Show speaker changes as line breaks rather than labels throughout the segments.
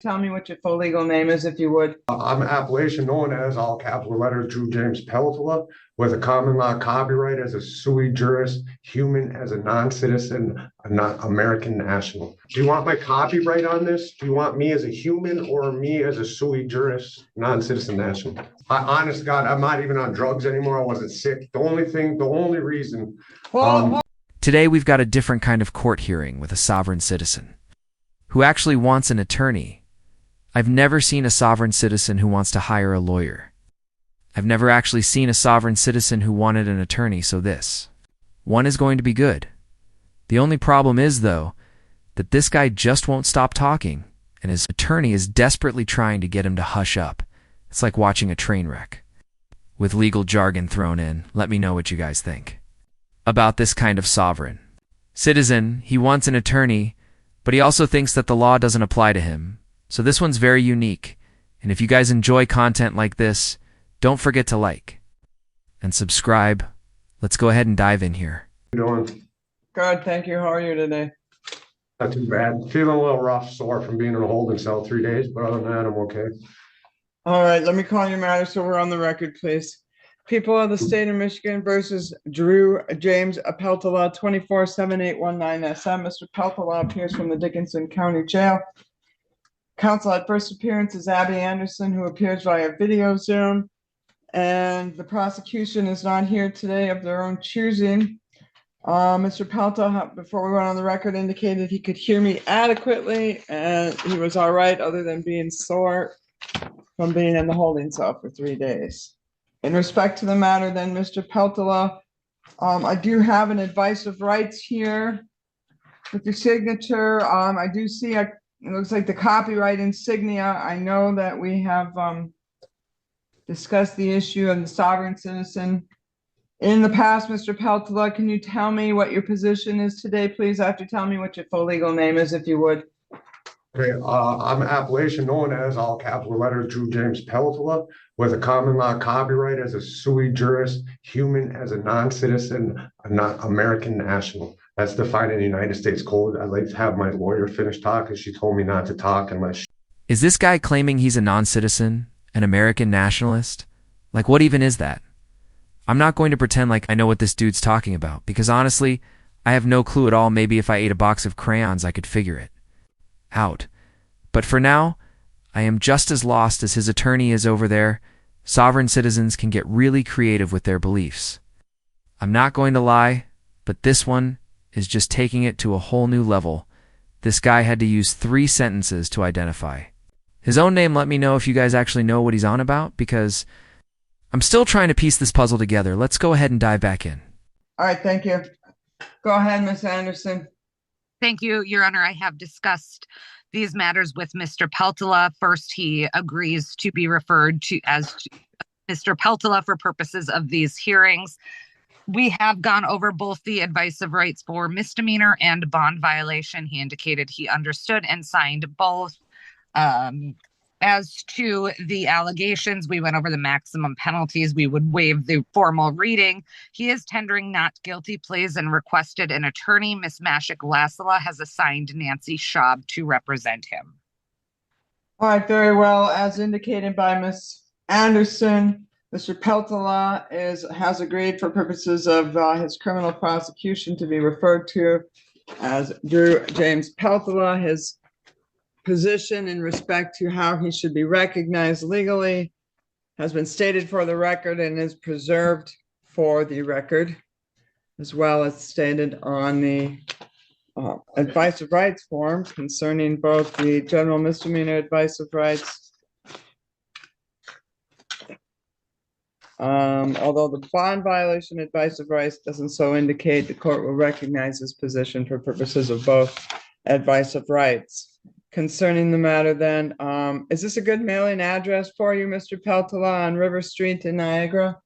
Tell me what your full legal name is, if you would.
I'm an appellation known as, all capital letters, Drew James Peltola, with a common law copyright as a sui juris human, as a non-citizen, a not American national. Do you want my copyright on this? Do you want me as a human or me as a sui juris non-citizen national? Honest to God, I'm not even on drugs anymore. I wasn't sick. The only reason.
Today we've got a different kind of court hearing with a sovereign citizen who actually wants an attorney. I've never seen a sovereign citizen who wants to hire a lawyer. I've never actually seen a sovereign citizen who wanted an attorney, so this one is going to be good. The only problem is, though, that this guy just won't stop talking, and his attorney is desperately trying to get him to hush up. It's like watching a train wreck. With legal jargon thrown in, let me know what you guys think about this kind of sovereign citizen. He wants an attorney, but he also thinks that the law doesn't apply to him. So this one's very unique, and if you guys enjoy content like this, don't forget to like and subscribe. Let's go ahead and dive in here.
How you doing?
Good, thank you. How are you today?
Not too bad. Feeling a little rough, sore from being in a holding cell 3 days, but other than that, I'm okay.
All right, let me call your matter so we're on the record, please. People of the state of Michigan versus Drew James Peltola, 247819 SM. Mr. Peltola appears from the Dickinson County Jail. Counsel at first appearance is Abby Anderson, who appears via video Zoom, and the prosecution is not here today of their own choosing. Mr. Peltola, before we went on the record, indicated he could hear me adequately, and he was all right, other than being sore from being in the holding cell for 3 days. In respect to the matter, then, Mr. Peltola, I do have an advice of rights here with your signature. I do see it looks like the copyright insignia. I know that we have discussed the issue of the sovereign citizen in the past. Mr. Peltola, can you tell me what your position is today, please? After telling me what your full legal name is, if you would.
Okay, I'm an appellation known as, all capital letters, Drew James Peltola, with a common law copyright as a sui juris human, as a non-citizen, a not American national. That's defined in the United States Code. I'd like to have my lawyer finish talking. She told me not to talk unless.
Is this guy claiming he's a non-citizen, an American nationalist? Like, what even is that? I'm not going to pretend like I know what this dude's talking about, because honestly, I have no clue at all. Maybe if I ate a box of crayons, I could figure it out. But for now, I am just as lost as his attorney is over there. Sovereign citizens can get really creative with their beliefs. I'm not going to lie, but this one is just taking it to a whole new level. This guy had to use 3 sentences to identify his own name. Let me know if you guys actually know what he's on about, because I'm still trying to piece this puzzle together. Let's go ahead and dive back in.
All right, thank you. Go ahead, Ms. Anderson.
Thank you, Your Honor. I have discussed these matters with Mr. Peltola. First, he agrees to be referred to as Mr. Peltola for purposes of these hearings. We have gone over both the advice of rights for misdemeanor and bond violation. He indicated he understood and signed both. As to the allegations, we went over the maximum penalties. We would waive the formal reading. He is tendering not guilty pleas and requested an attorney. Ms. Mashik Lasala has assigned Nancy Schaub to represent him.
All right, very well. As indicated by Ms. Anderson, Mr. Peltola has agreed for purposes of his criminal prosecution to be referred to as Drew James Peltola. His position in respect to how he should be recognized legally has been stated for the record and is preserved for the record, as well as stated on the advice of rights form concerning both the general misdemeanor advice of rights. Although the bond violation advice of rights doesn't so indicate, the court will recognize his position for purposes of both advice of rights. Concerning the matter then, is this a good mailing address for you, Mr. Peltola, on River Street in Niagara?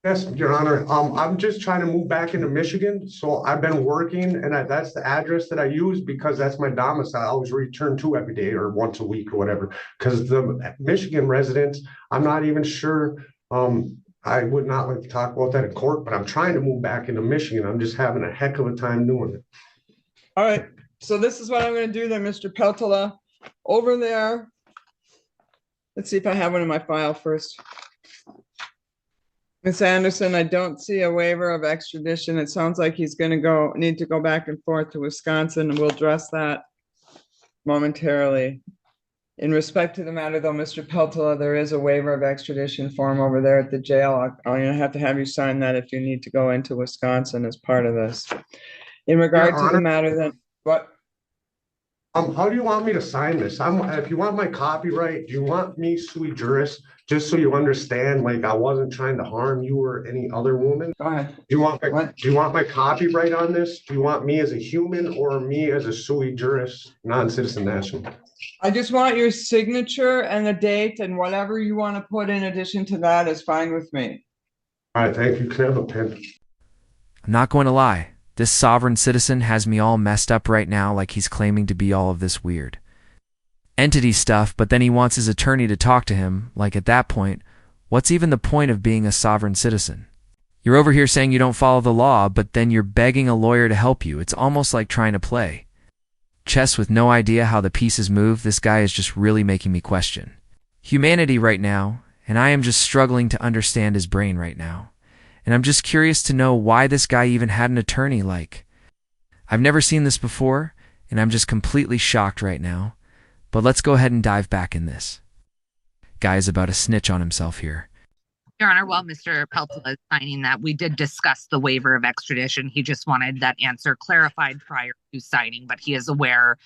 Yes, Your Honor. I'm just trying to move back into Michigan, so I've been working, and that's the address that I use because that's my domicile. I always return to every day or once a week or whatever. Because the Michigan residents, I'm not even sure. I would not like to talk about that in court, but I'm trying to move back into Michigan. I'm just having a heck of a time doing it.
All right. So this is what I'm going to do then, Mr. Peltola. over there. Let's see if I have one in my file first. Miss Anderson, I don't see a waiver of extradition. It sounds like he's gonna need to go back and forth to Wisconsin, and we'll address that momentarily. In respect to the matter, though, Mr. Peltola, there is a waiver of extradition form over there at the jail. I'm gonna have to have you sign that if you need to go into Wisconsin as part of this. In regard to the matter, then, what?
How do you want me to sign this? If you want my copyright, do you want me sui juris? Just so you understand, like I wasn't trying to harm you or any other woman.
Go ahead.
Do you want my copyright on this? Do you want me as a human or me as a sui juris non-citizen national?
I just want your signature and the date, and whatever you want to put in addition to that is fine with me.
All right, thank you. Can I have a pen?
I'm not going to lie. This sovereign citizen has me all messed up right now, like he's claiming to be all of this weird entity stuff, but then he wants his attorney to talk to him. Like, at that point, what's even the point of being a sovereign citizen? You're over here saying you don't follow the law, but then you're begging a lawyer to help you. It's almost like trying to play chess with no idea how the pieces move. This guy is just really making me question humanity right now, and I am just struggling to understand his brain right now. And I'm just curious to know why this guy even had an attorney. Like, I've never seen this before, and I'm just completely shocked right now. But let's go ahead and dive back in this. Guy is about to snitch on himself here.
Your Honor, while Mr. Peltola is signing that, we did discuss the waiver of extradition. He just wanted that answer clarified prior to signing, but he is aware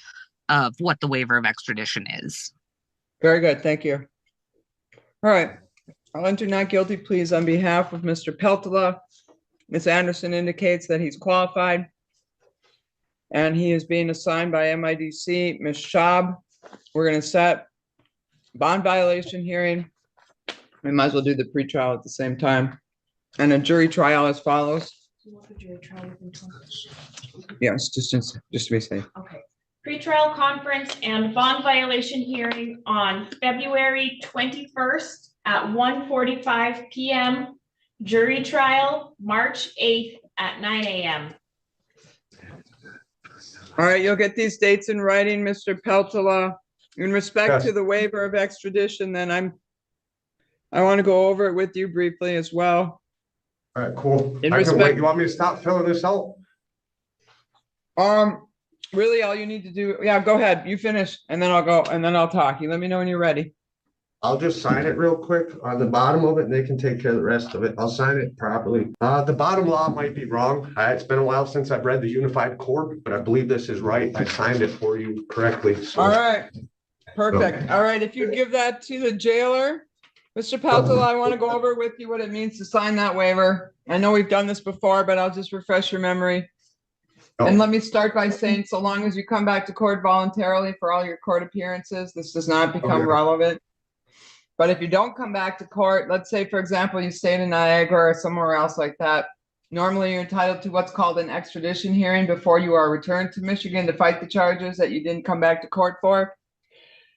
of what the waiver of extradition is.
Very good, thank you. All right, I'll enter not guilty pleas on behalf of Mr. Peltola. Ms. Anderson indicates that he's qualified, and he is being assigned by MIDC. Ms. Schaub, we're going to set bond violation hearing. We might as well do the pretrial at the same time, and a jury trial as follows.
Do you want the jury trial within 20?
Yes, just to be safe.
Okay. Pretrial conference and bond violation hearing on February 21st at 1:45 p.m. Jury trial March 8th at 9 a.m.
All right, you'll get these dates in writing, Mr. Peltola. In respect to the waiver of extradition, then I want to go over it with you briefly as well.
All right, cool.
In
I can wait.
respect-
You want me to stop filling this out?
Really, all you need to do, yeah, go ahead. You finish, and then I'll go, and then I'll talk. You let me know when you're ready.
I'll just sign it real quick on the bottom of it, and they can take care of the rest of it. I'll sign it properly. The bottom law might be wrong. It's been a while since I've read the Unified Court, but I believe this is right. I signed it for you correctly. So.
All right, perfect. All right, if you give that to the jailer, Mr. Peltola, I want to go over with you what it means to sign that waiver. I know we've done this before, but I'll just refresh your memory. And let me start by saying, so long as you come back to court voluntarily for all your court appearances, this does not become relevant. But if you don't come back to court, let's say, for example, you stayed in Niagara or somewhere else like that, normally you're entitled to what's called an extradition hearing before you are returned to Michigan to fight the charges that you didn't come back to court for.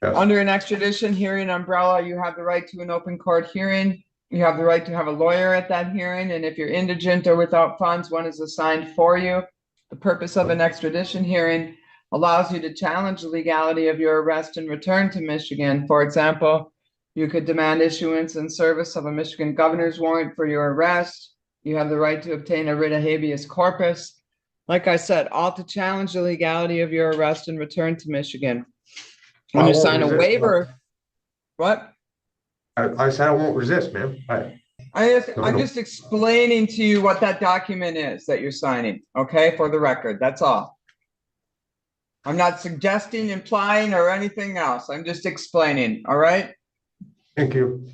Yes. Under an extradition hearing umbrella, you have the right to an open court hearing. You have the right to have a lawyer at that hearing. And if you're indigent or without funds, one is assigned for you. The purpose of an extradition hearing allows you to challenge the legality of your arrest and return to Michigan. For example, you could demand issuance and service of a Michigan governor's warrant for your arrest. You have the right to obtain a writ of habeas corpus. Like I said, all to challenge the legality of your arrest and return to Michigan. When you sign a waiver, what?
I said I won't resist, man.
I'm just explaining to you what that document is that you're signing, okay, for the record. That's all. I'm not suggesting, implying, or anything else. I'm just explaining, all right?
Thank you.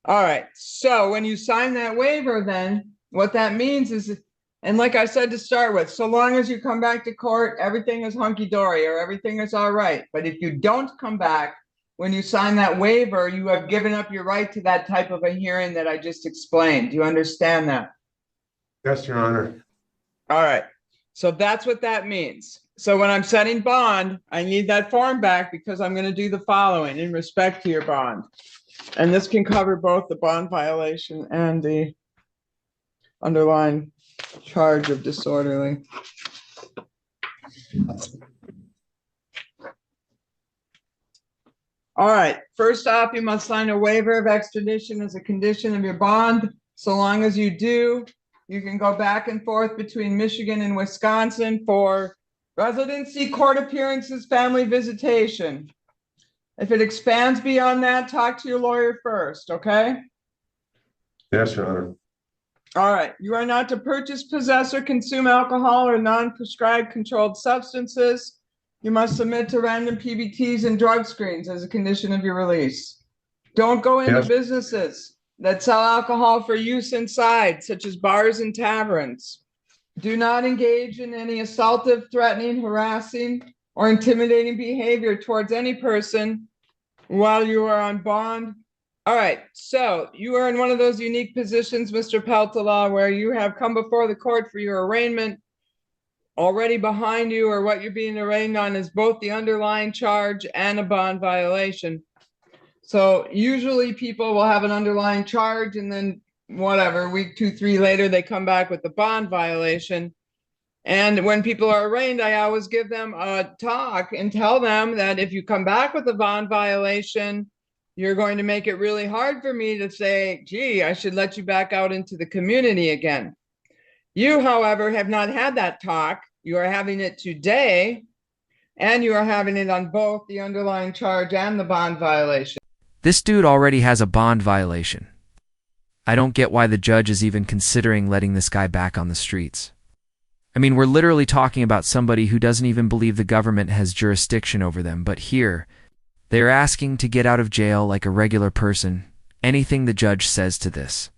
All right. So when you sign that waiver, then what that means is, and like I said to start with, so long as you come back to court, everything is hunky-dory or everything is all right. But if you don't come back, when you sign that waiver, you have given up your right to that type of a hearing that I just explained. Do you understand that?
Yes, Your Honor.
All right. So that's what that means. So when I'm setting bond, I need that form back because I'm going to do the following in respect to your bond. And this can cover both the bond violation and the underlying charge of disorderly. All right, first off, you must sign a waiver of extradition as a condition of your bond. So long as you do, you can go back and forth between Michigan and Wisconsin for residency, court appearances, family visitation. If it expands beyond that, talk to your lawyer first, okay?
Yes, Your Honor.
All right, you are not to purchase, possess, or consume alcohol or non-prescribed controlled substances. You must submit to random PBTs and drug screens as a condition of your release. Don't go into
Yes.
businesses that sell alcohol for use inside, such as bars and taverns. Do not engage in any assaultive, threatening, harassing, or intimidating behavior towards any person while you are on bond. All right, so you are in one of those unique positions, Mr. Peltola, where you have come before the court for your arraignment. Already behind you, or what you're being arraigned on, is both the underlying charge and a bond violation. So usually people will have an underlying charge and then whatever, week 2, 3 later, they come back with the bond violation. And when people are arraigned, I always give them a talk and tell them that if you come back with a bond violation, you're going to make it really hard for me to say, gee, I should let you back out into the community again. You, however, have not had that talk. You are having it today, and you are having it on both the underlying charge and the bond violation.
This dude already has a bond violation. I don't get why the judge is even considering letting this guy back on the streets. I mean, we're literally talking about somebody who doesn't even believe the government has jurisdiction over them, but here, they're asking to get out of jail like a regular person. Anything the judge says to this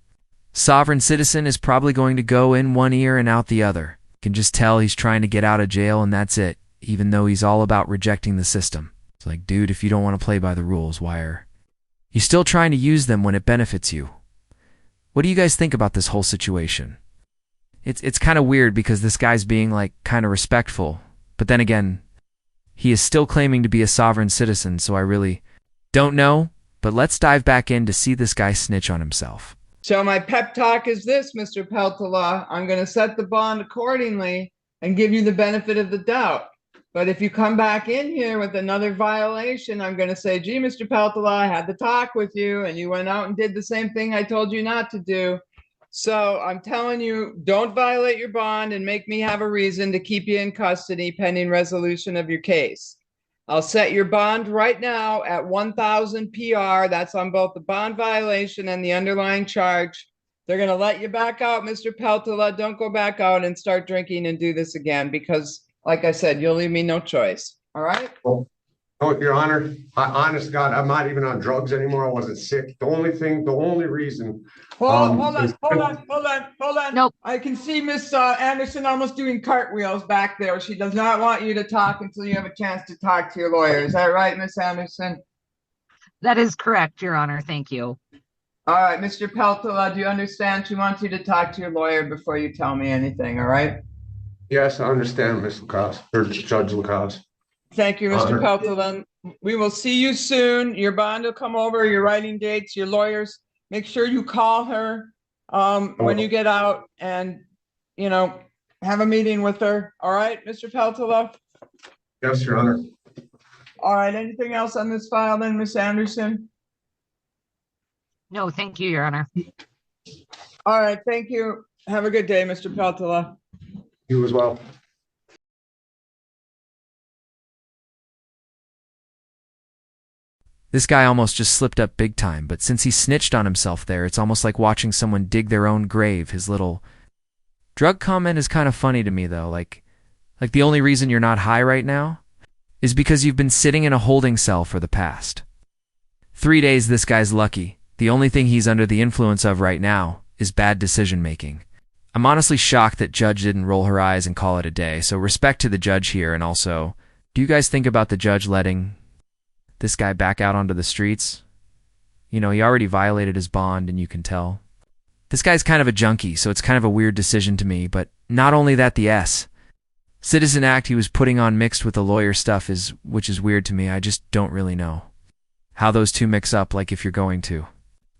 sovereign citizen is probably going to go in one ear and out the other. You can just tell he's trying to get out of jail and that's it, even though he's all about rejecting the system. It's like, dude, if you don't want to play by the rules, why are you still trying to use them when it benefits you? What do you guys think about this whole situation? It's kind of weird because this guy's being like kind of respectful, but then again, he is still claiming to be a sovereign citizen, so I really don't know, but let's dive back in to see this guy snitch on himself.
So my pep talk is this, Mr. Peltola. I'm going to set the bond accordingly and give you the benefit of the doubt. But if you come back in here with another violation, I'm going to say, gee, Mr. Peltola, I had the talk with you and you went out and did the same thing I told you not to do. So I'm telling you, don't violate your bond and make me have a reason to keep you in custody pending resolution of your case. I'll set your bond right now at 1,000 PR. That's on both the bond violation and the underlying charge. They're going to let you back out, Mr. Peltola. Don't go back out and start drinking and do this again because, like I said, you'll leave me no choice. All right?
Oh, Your Honor, honest to God, I'm not even on drugs anymore. I wasn't sick. The only reason.
Hold on.
Nope.
I can see Miss Anderson almost doing cartwheels back there. She does not want you to talk until you have a chance to talk to your lawyer. Is that right, Miss Anderson?
That is correct, Your Honor. Thank you.
All right, Mr. Peltola, do you understand? She wants you to talk to your lawyer before you tell me anything, all right?
Yes, I understand, Ms. Lacoste, or Judge Lacoste.
Thank you, Mr.
Honor.
Peltola. We will see you soon. Your bond will come over, your writing dates, your lawyers. Make sure you call her when you get out and, you know, have a meeting with her. All right, Mr. Peltola?
Yes, Your Honor.
All right, anything else on this file then, Miss Anderson?
No, thank you, Your Honor.
All right, thank you. Have a good day, Mr. Peltola.
You as well.
This guy almost just slipped up big time, but since he snitched on himself there, it's almost like watching someone dig their own grave. His little drug comment is kind of funny to me, though. Like the only reason you're not high right now is because you've been sitting in a holding cell for the past 3 days. This guy's lucky. The only thing he's under the influence of right now is bad decision-making. I'm honestly shocked that judge didn't roll her eyes and call it a day, so respect to the judge here. And also, do you guys think about the judge letting this guy back out onto the streets? You know, he already violated his bond, and you can tell. This guy's kind of a junkie, so it's kind of a weird decision to me, but not only that, the Citizen Act he was putting on mixed with the lawyer stuff which is weird to me. I just don't really know how those two mix up. Like, if you're going to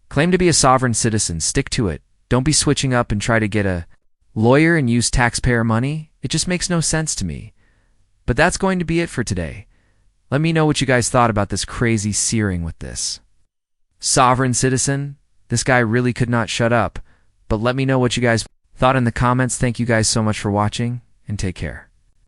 claim to be a sovereign citizen, stick to it. Don't be switching up and try to get a lawyer and use taxpayer money. It just makes no sense to me. But that's going to be it for today. Let me know what you guys thought about this crazy searing with this. Sovereign citizen, this guy really could not shut up, but let me know what you guys thought in the comments. Thank you guys so much for watching, and take care.